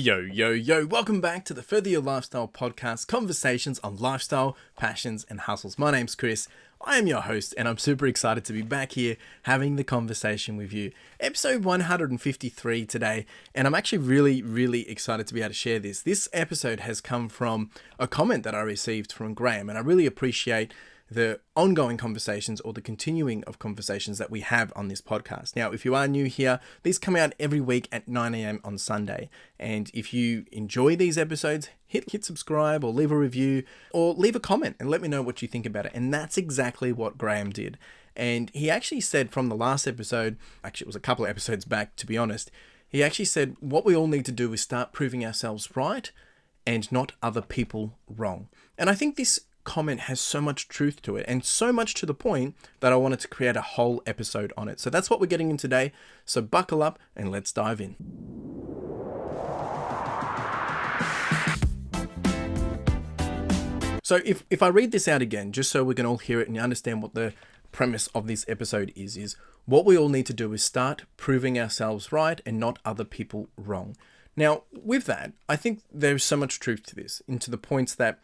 Yo, welcome back to the Further Your Lifestyle podcast, conversations on lifestyle, passions, and hustles. My name's Chris. I am your host, and I'm super excited to be back here having the conversation with you. Episode 153 today, and I'm actually really excited to be able to share this. This episode has come from a comment that I received from Graham, and I really appreciate the ongoing conversations or the continuing of conversations that we have on this podcast. Now, if you are new here, these come out every week at 9 a.m. on Sunday. And if you enjoy these episodes, hit subscribe or leave a review or leave a comment and let me know what you think about it. And that's exactly what Graham did. And he actually said from the last episode, actually it was a couple of episodes back, to be honest, he actually said what we all need to do is start proving ourselves right and not other people wrong. And I think this comment has so much truth to it, and so much to the point that I wanted to create a whole episode on it. So that's what we're getting in today. So buckle up and let's dive in. So if I read this out again, just so we can all hear it and you understand what the premise of this episode is what we all need to do is start proving ourselves right and not other people wrong. Now, with that, I think there's so much truth to this, into the points that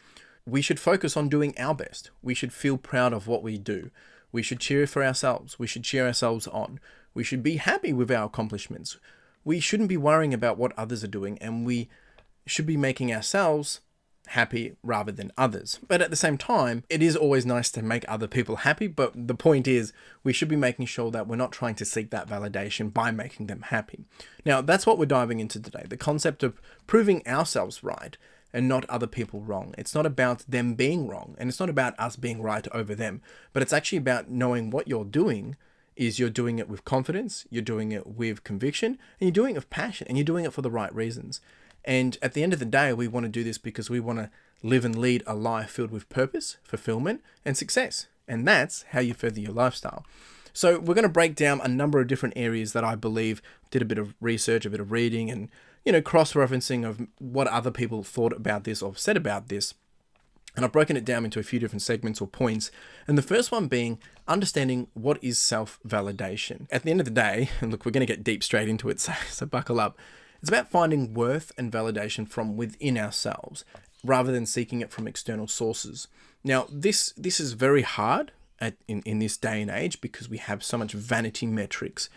we should focus on doing our best. We should feel proud of what we do. We should cheer for ourselves. We should cheer ourselves on. We should be happy with our accomplishments. We shouldn't be worrying about what others are doing, and we should be making ourselves happy rather than others. But at the same time, it is always nice to make other people happy, but the point is we should be making sure that we're not trying to seek that validation by making them happy. Now, that's what we're diving into today, the concept of proving ourselves right and not other people wrong. It's not about them being wrong, and it's not about us being right over them, but it's actually about knowing what you're doing is you're doing it with confidence, you're doing it with conviction, and you're doing it with passion, and you're doing it for the right reasons. And at the end of the day, we want to do this because we want to live and lead a life filled with purpose, fulfillment, and success. And that's how you further your lifestyle. So we're going to break down a number of different areas that I believe did a bit of research, a bit of reading, and cross-referencing of what other people thought about this or said about this. And I've broken it down into a few different segments or points. And the first one being understanding what is self-validation. At the end of the day, and look, we're going to get deep straight into it, so buckle up. It's about finding worth and validation from within ourselves rather than seeking it from external sources. Now, this is very hard in this day and age because we have so much vanity metrics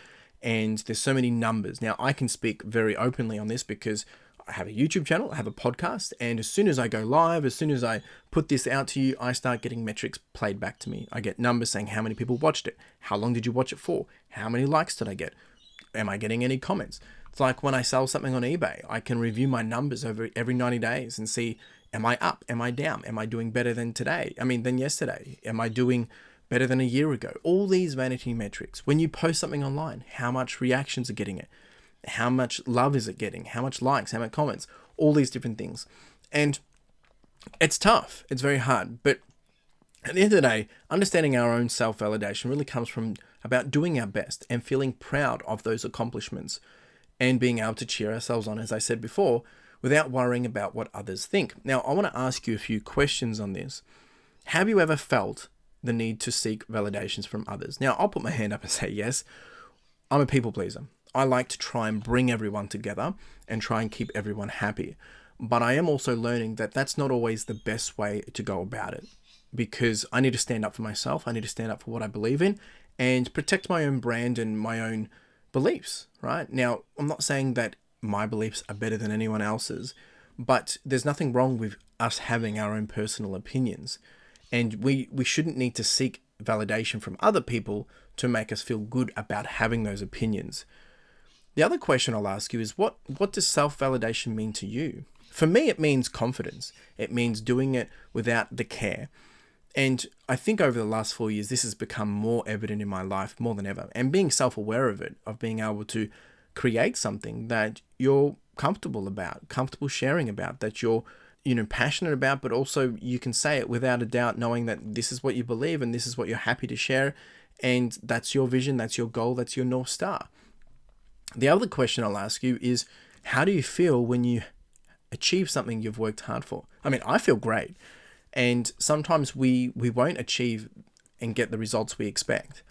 and there's so many numbers. Now, I can speak very openly on this because I have a YouTube channel, I have a podcast, and as soon as I go live, as soon as I put this out to you, I start getting metrics played back to me. I get numbers saying how many people watched it, how long did you watch it for, how many likes did I get, am I getting any comments? It's like when I sell something on eBay, I can review my numbers over every 90 days and see, am I up, am I down, am I doing better than yesterday, am I doing better than a year ago? All these vanity metrics. When you post something online, how much reactions are getting it? How much love is it getting? How much likes? How many comments? All these different things. And it's tough. It's very hard. But at the end of the day, understanding our own self-validation really comes from about doing our best and feeling proud of those accomplishments and being able to cheer ourselves on, as I said before, without worrying about what others think. Now, I want to ask you a few questions on this. Have you ever felt the need to seek validations from others? Now, I'll put my hand up and say yes. I'm a people pleaser. I like to try and bring everyone together and try and keep everyone happy. But I am also learning that that's not always the best way to go about it, because I need to stand up for myself. I need to stand up for what I believe in and protect my own brand and my own beliefs, right? Now, I'm not saying that my beliefs are better than anyone else's, but there's nothing wrong with us having our own personal opinions. And we shouldn't need to seek validation from other people to make us feel good about having those opinions. The other question I'll ask you is, what does self-validation mean to you? For me, it means confidence. It means doing it without the care. And I think over the last 4 years, this has become more evident in my life more than ever. And being self-aware of it, of being able to create something that you're comfortable about, comfortable sharing about, that you're passionate about, but also you can say it without a doubt, knowing that this is what you believe and this is what you're happy to share. And that's your vision, that's your goal, that's your North Star. The other question I'll ask you is, how do you feel when you achieve something you've worked hard for? I mean, I feel great. And sometimes we won't achieve and get the results we expect.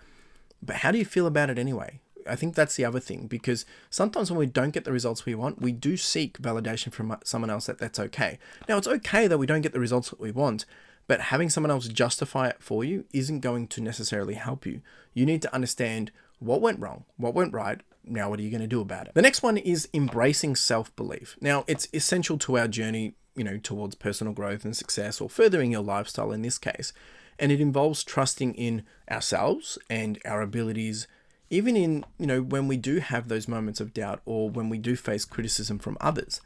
But how do you feel about it anyway? I think that's the other thing, because sometimes when we don't get the results we want, we do seek validation from someone else that that's okay. Now, it's okay that we don't get the results that we want, but having someone else justify it for you isn't going to necessarily help you. You need to understand what went wrong, what went right. Now, what are you going to do about it? The next one is embracing self-belief. Now, it's essential to our journey, towards personal growth and success, or furthering your lifestyle in this case. And it involves trusting in ourselves and our abilities, even in, when we do have those moments of doubt or when we do face criticism from others.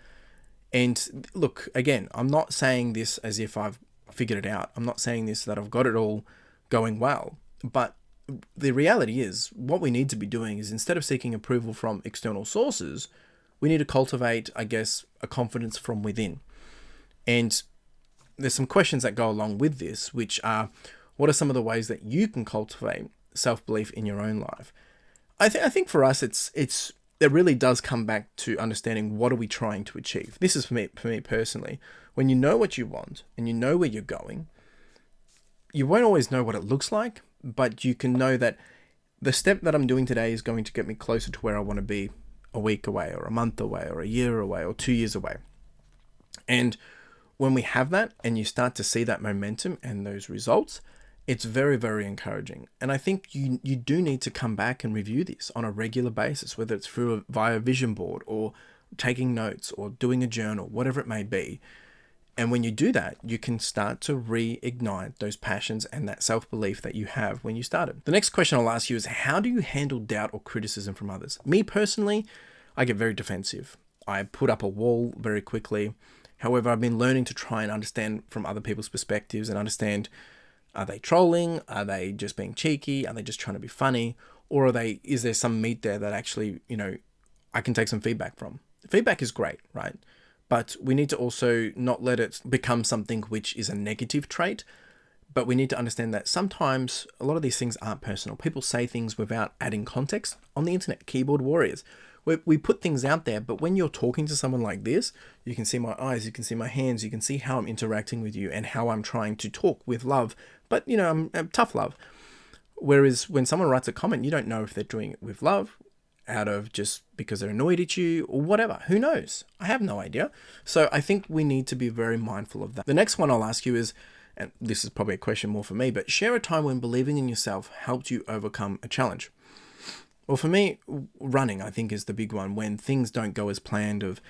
And look, again, I'm not saying this as if I've figured it out. I'm not saying this that I've got it all going well. But the reality is, what we need to be doing is, instead of seeking approval from external sources, we need to cultivate, I guess, a confidence from within. And there's some questions that go along with this, which are, what are some of the ways that you can cultivate self-belief in your own life? I think for us, it really does come back to understanding, what are we trying to achieve? This is for me personally. When you know what you want and you know where you're going, you won't always know what it looks like, but you can know that the step that I'm doing today is going to get me closer to where I want to be a week away, or a month away, or a year away, or 2 years away. And when we have that and you start to see that momentum and those results, it's very, very encouraging. And I think you do need to come back and review this on a regular basis, whether it's via a vision board, or taking notes, or doing a journal, whatever it may be. And when you do that, you can start to reignite those passions and that self-belief that you have when you started. The next question I'll ask you is, how do you handle doubt or criticism from others? Me personally, I get very defensive. I put up a wall very quickly. However, I've been learning to try and understand from other people's perspectives and understand, are they trolling? Are they just being cheeky? Are they just trying to be funny? Or is there some meat there that actually, I can take some feedback from? Feedback is great, right? But we need to also not let it become something which is a negative trait. But we need to understand that sometimes a lot of these things aren't personal. People say things without adding context. On the internet, keyboard warriors. We put things out there, but when you're talking to someone like this, you can see my eyes, you can see my hands, you can see how I'm interacting with you and how I'm trying to talk with love. But, I'm tough love. Whereas when someone writes a comment, you don't know if they're doing it with love, out of just because they're annoyed at you, or whatever. Who knows? I have no idea. So I think we need to be very mindful of that. The next one I'll ask you is, and this is probably a question more for me, but share a time when believing in yourself helped you overcome a challenge. Well, for me, running, I think, is the big one. When things don't go as planned, of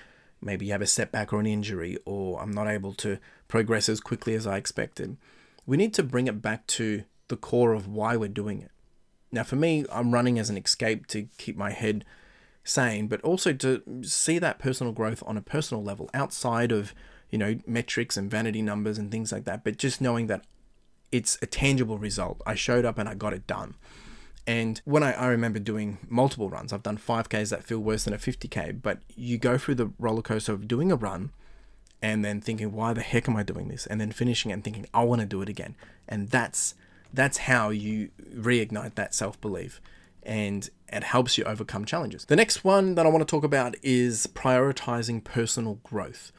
maybe you have a setback or an injury, or I'm not able to progress as quickly as I expected, we need to bring it back to the core of why we're doing it. Now, for me, I'm running as an escape to keep my head sane, but also to see that personal growth on a personal level, outside of, metrics and vanity numbers and things like that, but just knowing that it's a tangible result. I showed up and I got it done. And when I remember doing multiple runs, I've done 5Ks that feel worse than a 50K, but you go through the roller coaster of doing a run and then thinking, why the heck am I doing this? And then finishing it and thinking, I want to do it again. And that's how you reignite that self-belief, and it helps you overcome challenges. The next one that I want to talk about is prioritizing personal growth.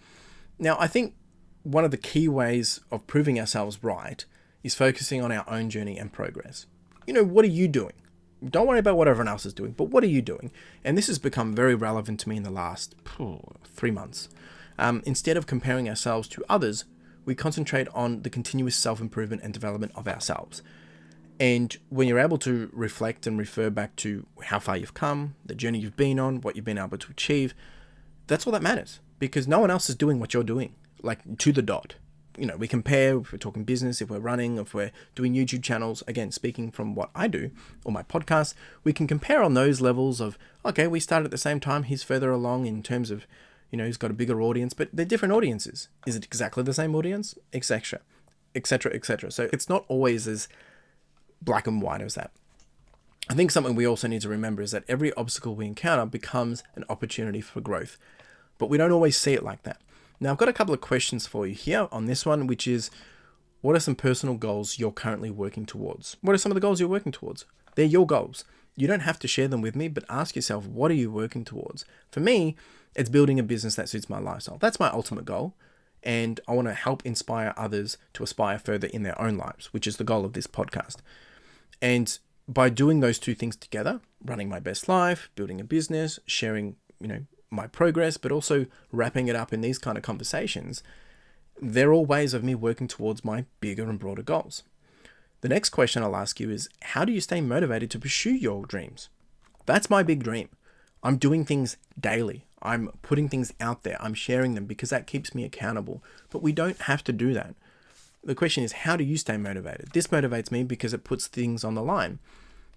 Now, I think one of the key ways of proving ourselves right is focusing on our own journey and progress. What are you doing? Don't worry about what everyone else is doing, but what are you doing? And this has become very relevant to me in the last 3 months. Instead of comparing ourselves to others, we concentrate on the continuous self-improvement and development of ourselves. And when you're able to reflect and refer back to how far you've come, the journey you've been on, what you've been able to achieve, that's all that matters, because no one else is doing what you're doing, like to the dot. We compare if we're talking business, if we're running, if we're doing YouTube channels. Again, speaking from what I do or my podcast, we can compare on those levels of, okay, we started at the same time. He's further along in terms of, he's got a bigger audience, but they're different audiences. Is it exactly the same audience? Etc., etc., etc. So it's not always as black and white as that. I think something we also need to remember is that every obstacle we encounter becomes an opportunity for growth, but we don't always see it like that. Now, I've got a couple of questions for you here on this one, which is, what are some personal goals you're currently working towards? What are some of the goals you're working towards? They're your goals. You don't have to share them with me, but ask yourself, what are you working towards? For me, it's building a business that suits my lifestyle. That's my ultimate goal. And I want to help inspire others to aspire further in their own lives, which is the goal of this podcast. And by doing those two things together, running my best life, building a business, sharing, my progress, but also wrapping it up in these kind of conversations, they're all ways of me working towards my bigger and broader goals. The next question I'll ask you is, how do you stay motivated to pursue your dreams? That's my big dream. I'm doing things daily. I'm putting things out there. I'm sharing them because that keeps me accountable. But we don't have to do that. The question is, how do you stay motivated? This motivates me because it puts things on the line.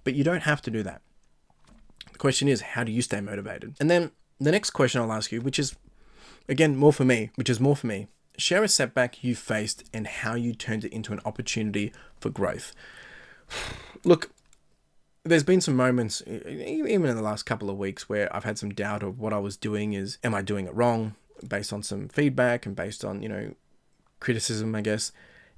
But you don't have to do that. The question is, how do you stay motivated? And then the next question I'll ask you, which is, again, more for me, share a setback you faced and how you turned it into an opportunity for growth. Look, there's been some moments, even in the last couple of weeks, where I've had some doubt of what I was doing am I doing it wrong, based on some feedback and based on, criticism, I guess.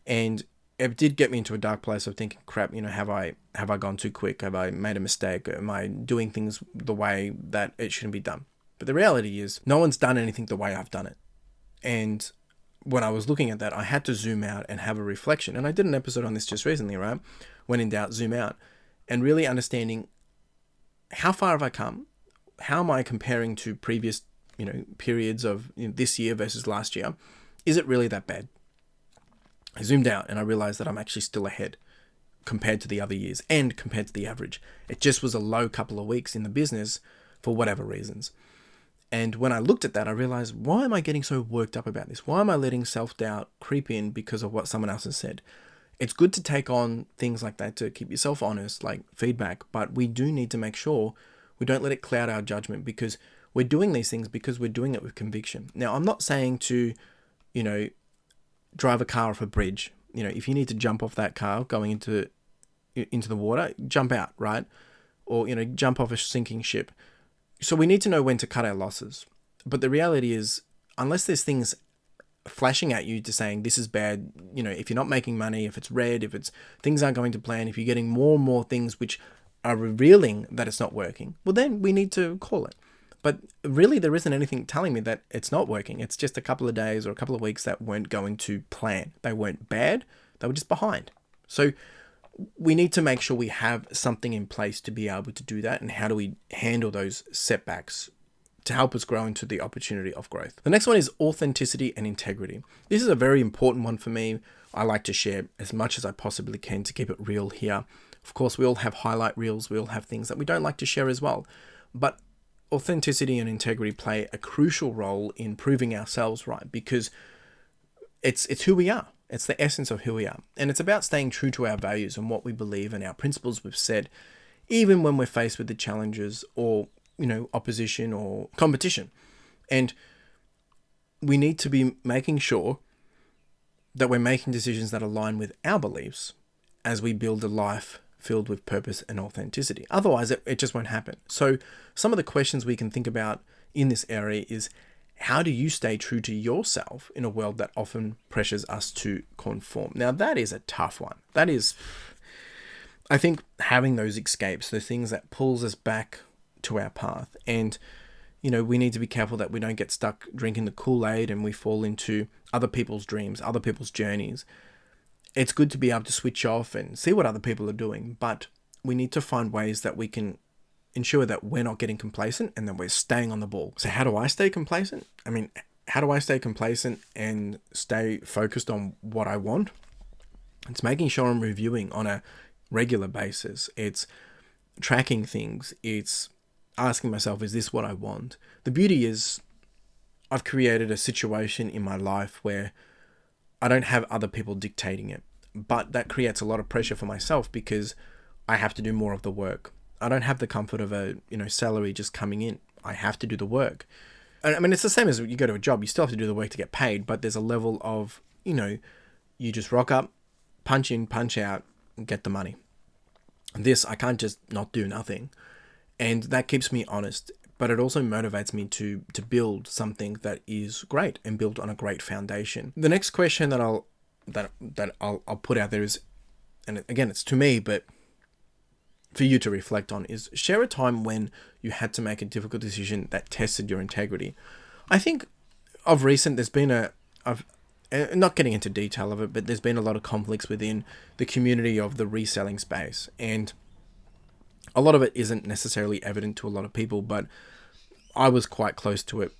And it did get me into a dark place of thinking, crap, have I gone too quick? Have I made a mistake? Am I doing things the way that it shouldn't be done? But the reality is, no one's done anything the way I've done it. And when I was looking at that, I had to zoom out and have a reflection. And I did an episode on this just recently, right? When in doubt, zoom out. And really understanding, how far have I come? How am I comparing to previous, periods of this year versus last year? Is it really that bad? I zoomed out and I realized that I'm actually still ahead compared to the other years and compared to the average. It just was a low couple of weeks in the business for whatever reasons. And when I looked at that, I realized, why am I getting so worked up about this? Why am I letting self-doubt creep in because of what someone else has said? It's good to take on things like that to keep yourself honest, like feedback, but we do need to make sure we don't let it cloud our judgment, because we're doing these things because we're doing it with conviction. Now, I'm not saying to, drive a car off a bridge. If you need to jump off that car going into the water, jump out, right? Or, jump off a sinking ship. So we need to know when to cut our losses. But the reality is, unless there's things flashing at you to saying this is bad, if you're not making money, if it's red, if it's things aren't going to plan, if you're getting more and more things which are revealing that it's not working, well, then we need to call it. But really, there isn't anything telling me that it's not working. It's just a couple of days or a couple of weeks that weren't going to plan. They weren't bad. They were just behind. So we need to make sure we have something in place to be able to do that. And how do we handle those setbacks to help us grow into the opportunity of growth? The next one is authenticity and integrity. This is a very important one for me. I like to share as much as I possibly can to keep it real here. Of course, we all have highlight reels. We all have things that we don't like to share as well. But authenticity and integrity play a crucial role in proving ourselves right, because it's who we are. It's the essence of who we are. And it's about staying true to our values and what we believe and our principles we've set, even when we're faced with the challenges or, opposition or competition. And we need to be making sure that we're making decisions that align with our beliefs as we build a life filled with purpose and authenticity. Otherwise, it just won't happen. So some of the questions we can think about in this area is, how do you stay true to yourself in a world that often pressures us to conform? Now, that is a tough one. That is, I think, having those escapes, the things that pulls us back to our path. And, we need to be careful that we don't get stuck drinking the Kool-Aid and we fall into other people's dreams, other people's journeys. It's good to be able to switch off and see what other people are doing, but we need to find ways that we can ensure that we're not getting complacent and that we're staying on the ball. So how do I stay complacent? How do I stay complacent and stay focused on what I want? It's making sure I'm reviewing on a regular basis. It's tracking things. It's asking myself, is this what I want? The beauty is, I've created a situation in my life where I don't have other people dictating it, but that creates a lot of pressure for myself because I have to do more of the work. I don't have the comfort of a, salary just coming in. I have to do the work. It's the same as you go to a job. You still have to do the work to get paid, but there's a level of, you just rock up, punch in, punch out, and get the money. This, I can't just not do nothing. And that keeps me honest, but it also motivates me to build something that is great and built on a great foundation. The next question that I'll put out there is, and again, it's to me, but for you to reflect on, is share a time when you had to make a difficult decision that tested your integrity. I think of recent, there's been not getting into detail of it, but there's been a lot of conflicts within the community of the reselling space. And A lot of it isn't necessarily evident to a lot of people, but I was quite close to it.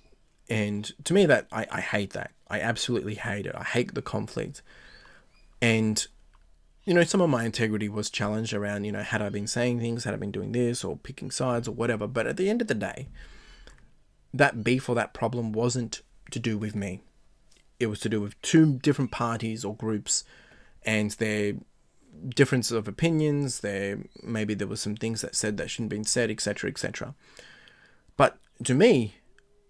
And to me, that I hate that. I absolutely hate it. I hate the conflict. And, some of my integrity was challenged around, had I been saying things, had I been doing this or picking sides or whatever. But at the end of the day, that beef or that problem wasn't to do with me. It was to do with two different parties or groups and their difference of opinions. Maybe there was some things that said that shouldn't have been said, etc., etc. But to me,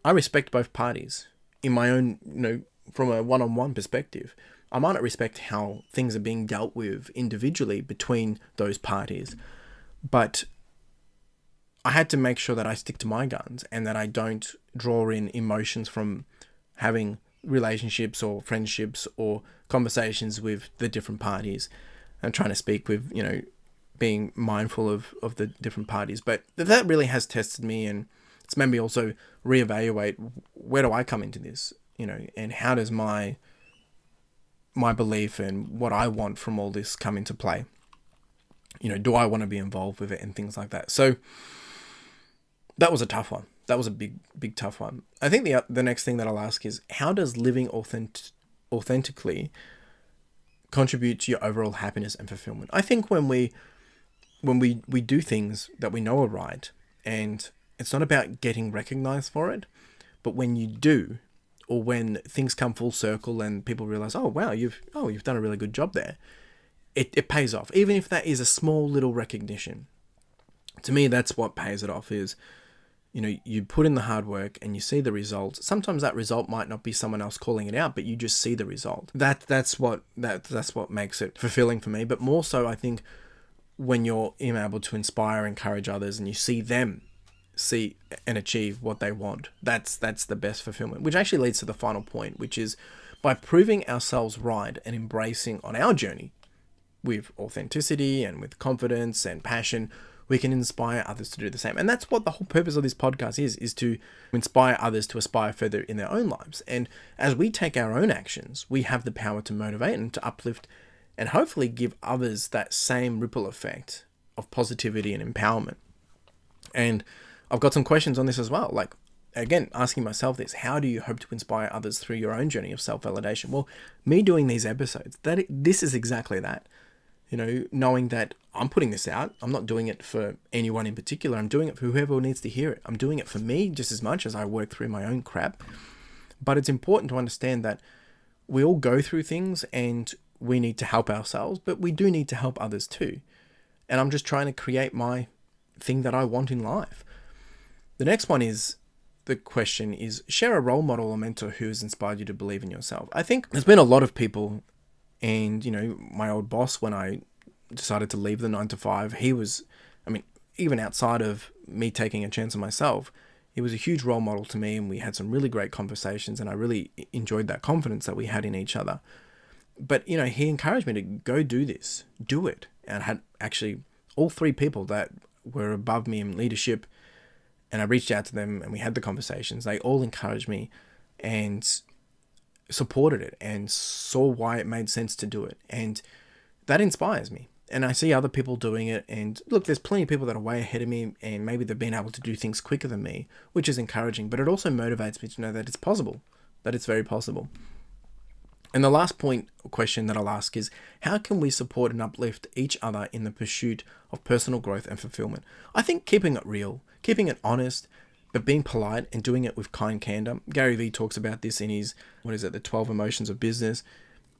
I respect both parties in my own, from a one-on-one perspective. I might not respect how things are being dealt with individually between those parties, but I had to make sure that I stick to my guns and that I don't draw in emotions from having relationships or friendships or conversations with the different parties. I'm trying to speak with, being mindful of the different parties. But that really has tested me, and it's made me also reevaluate, where do I come into this, and how does my belief and what I want from all this come into play? Do I want to be involved with it and things like that? So that was a tough one. That was a big, big tough one. I think the next thing that I'll ask is, how does living authentically contribute to your overall happiness and fulfillment? I think when we do things that we know are right, and it's not about getting recognized for it, but when you do, or when things come full circle and people realize, oh wow, you've done a really good job there, it pays off. Even if that is a small little recognition. To me, that's what pays it off. Is you put in the hard work and you see the results. Sometimes that result might not be someone else calling it out, but you just see the result. That's what makes it fulfilling for me. But more so, I think, when you're able to inspire, encourage others, and you see them see and achieve what they want, that's the best fulfillment. Which actually leads to the final point, which is, by proving ourselves right and embracing on our journey with authenticity and with confidence and passion, we can inspire others to do the same. And that's what the whole purpose of this podcast is to inspire others to aspire further in their own lives. And as we take our own actions, we have the power to motivate and to uplift and hopefully give others that same ripple effect of positivity and empowerment. And I've got some questions on this as well. Like, again, asking myself this: how do you hope to inspire others through your own journey of self-validation? Well, me doing these episodes, this is exactly that. Knowing that I'm putting this out, I'm not doing it for anyone in particular. I'm doing it for whoever needs to hear it. I'm doing it for me just as much as I work through my own crap. But it's important to understand that we all go through things and we need to help ourselves, but we do need to help others too. And I'm just trying to create my thing that I want in life. The next one is, the question is, share a role model or mentor who has inspired you to believe in yourself. I think there's been a lot of people. And, my old boss, when I decided to leave the 9-to-5, he was, even outside of me taking a chance on myself, he was a huge role model to me, and we had some really great conversations, and I really enjoyed that confidence that we had in each other. But, he encouraged me to go do this, do it. And I had actually all three people that were above me in leadership, and I reached out to them and we had the conversations. They all encouraged me and supported it and saw why it made sense to do it, and that inspires me. And I see other people doing it, and look, there's plenty of people that are way ahead of me, and maybe they've been able to do things quicker than me, which is encouraging. But it also motivates me to know that it's possible, that it's very possible. And the last question that I'll ask is, how can we support and uplift each other in the pursuit of personal growth and fulfillment? I think keeping it real, keeping it honest, but being polite and doing it with kind candor. Gary Vee talks about this in his, the 12 Emotions of Business.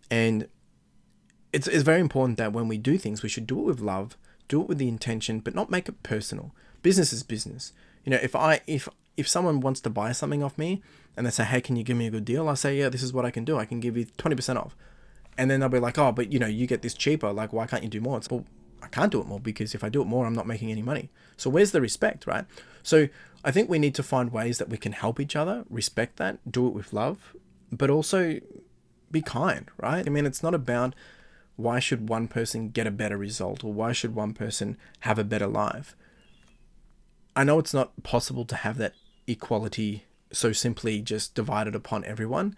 And it's very important that when we do things, we should do it with love, do it with the intention, but not make it personal. Business is business. If someone wants to buy something off me and they say, hey, can you give me a good deal? I say, yeah, this is what I can do. I can give you 20% off. And then they'll be like, oh, but you get this cheaper. Like, why can't you do more? It's, well, I can't do it more because if I do it more, I'm not making any money. So where's the respect, right? So I think we need to find ways that we can help each other, respect that, do it with love, but also be kind, right? It's not about why should one person get a better result or why should one person have a better life. I know it's not possible to have that equality so simply just divided upon everyone,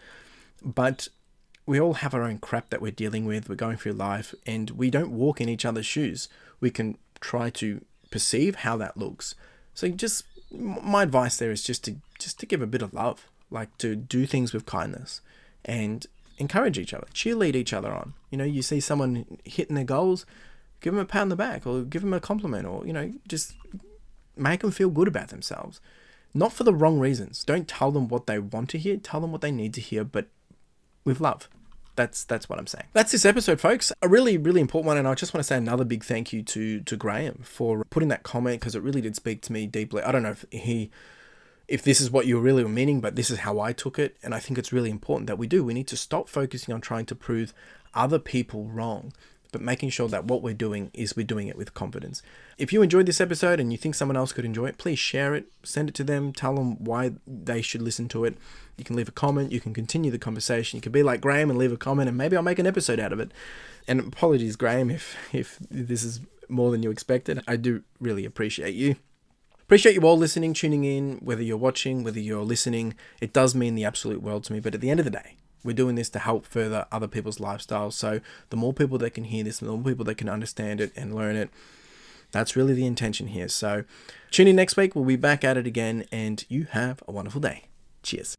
but we all have our own crap that we're dealing with. We're going through life and we don't walk in each other's shoes. We can try to perceive how that looks. So just my advice there is just to give a bit of love, like to do things with kindness and encourage each other, cheerlead each other on. You see someone hitting their goals, give them a pat on the back or give them a compliment, or just make them feel good about themselves. Not for the wrong reasons. Don't tell them what they want to hear. Tell them what they need to hear, but with love. That's what I'm saying. That's this episode, folks. A really, really important one. And I just want to say another big thank you to Graham for putting that comment, because it really did speak to me deeply. I don't know if this is what you really were meaning, but this is how I took it. And I think it's really important that we need to stop focusing on trying to prove other people wrong, but making sure that what we're doing is we're doing it with confidence. If you enjoyed this episode and you think someone else could enjoy it, please share it, send it to them, tell them why they should listen to it. You can leave a comment, you can continue the conversation. You can be like Graham and leave a comment, and maybe I'll make an episode out of it. And apologies, Graham, if this is more than you expected. I do really appreciate you. Appreciate you all listening, tuning in, whether you're watching, whether you're listening. It does mean the absolute world to me. But at the end of the day, we're doing this to help further other people's lifestyles. So the more people that can hear this, the more people that can understand it and learn it, that's really the intention here. So tune in next week. We'll be back at it again, and you have a wonderful day. Cheers.